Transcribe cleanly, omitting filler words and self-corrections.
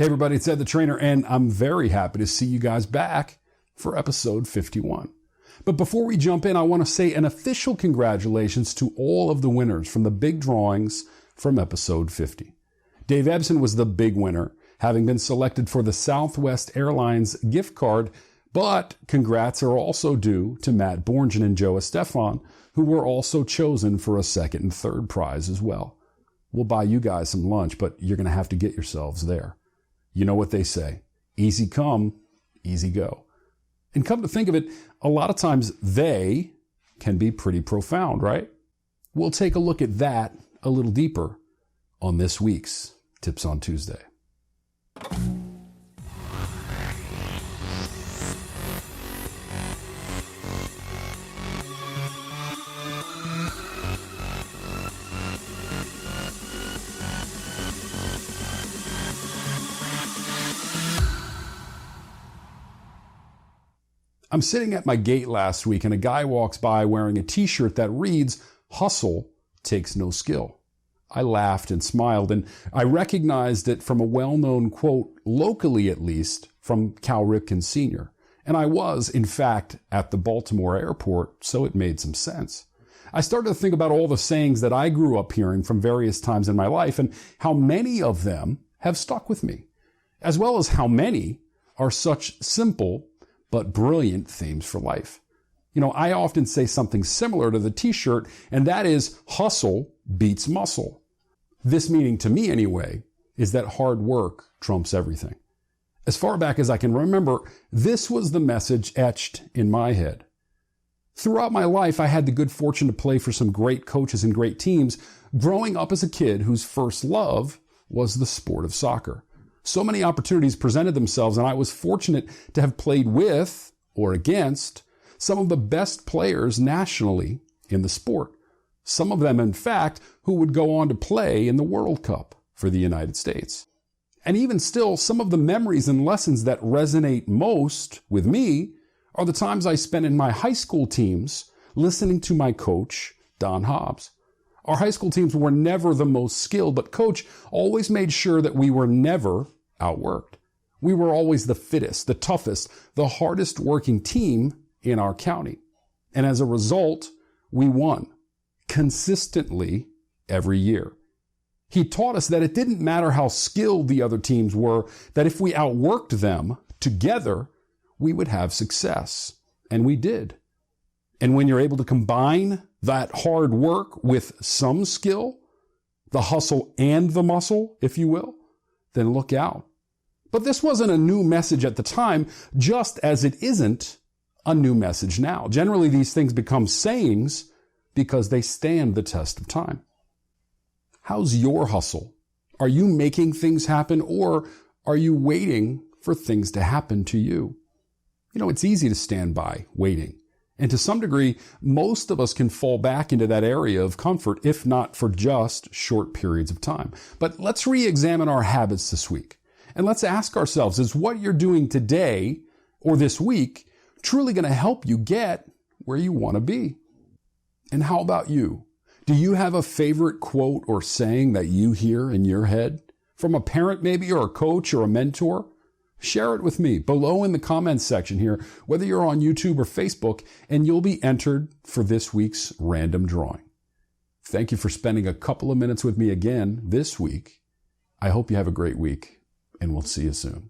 Hey everybody, it's Ed the Trainer, and I'm very happy to see you guys back for episode 51. But before we jump in, I want to say an official congratulations to all of the winners from the big drawings from episode 50. Dave Ebsen was the big winner, having been selected for the Southwest Airlines gift card, but congrats are also due to Matt Borgen and Joe Estefan, who were also chosen for a second and third prize as well. We'll buy you guys some lunch, but you're going to have to get yourselves there. You know what they say, easy come, easy go. And come to think of it, a lot of times they can be pretty profound, right? We'll take a look at that a little deeper on this week's Tips on Tuesday. I'm sitting at my gate last week and a guy walks by wearing a t-shirt that reads, "Hustle takes no skill." I laughed and smiled, and I recognized it from a well-known quote, locally at least, from Cal Ripken Sr. And I was, in fact, at the Baltimore airport, so it made some sense. I started to think about all the sayings that I grew up hearing from various times in my life and how many of them have stuck with me, as well as how many are such simple but brilliant themes for life. You know, I often say something similar to the t-shirt, and that is hustle beats muscle. This meaning, to me anyway, is that hard work trumps everything. As far back as I can remember, this was the message etched in my head. Throughout my life, I had the good fortune to play for some great coaches and great teams, growing up as a kid whose first love was the sport of soccer. So many opportunities presented themselves, and I was fortunate to have played with or against some of the best players nationally in the sport. Some of them, in fact, who would go on to play in the World Cup for the United States. And even still, some of the memories and lessons that resonate most with me are the times I spent in my high school teams listening to my coach, Don Hobbs. Our high school teams were never the most skilled, but Coach always made sure that we were never outworked. We were always the fittest, the toughest, the hardest working team in our county. And as a result, we won consistently every year. He taught us that it didn't matter how skilled the other teams were, that if we outworked them together, we would have success. And we did. And when you're able to combine that hard work with some skill, the hustle and the muscle, if you will, then look out. But this wasn't a new message at the time, just as it isn't a new message now. Generally, these things become sayings because they stand the test of time. How's your hustle? Are you making things happen, or are you waiting for things to happen to you? You know, it's easy to stand by waiting. And to some degree, most of us can fall back into that area of comfort, if not for just short periods of time. But let's re-examine our habits this week. And let's ask ourselves, is what you're doing today or this week truly going to help you get where you want to be? And how about you? Do you have a favorite quote or saying that you hear in your head? From a parent maybe, or a coach or a mentor? Share it with me below in the comments section here, whether you're on YouTube or Facebook, and you'll be entered for this week's random drawing. Thank you for spending a couple of minutes with me again this week. I hope you have a great week, and we'll see you soon.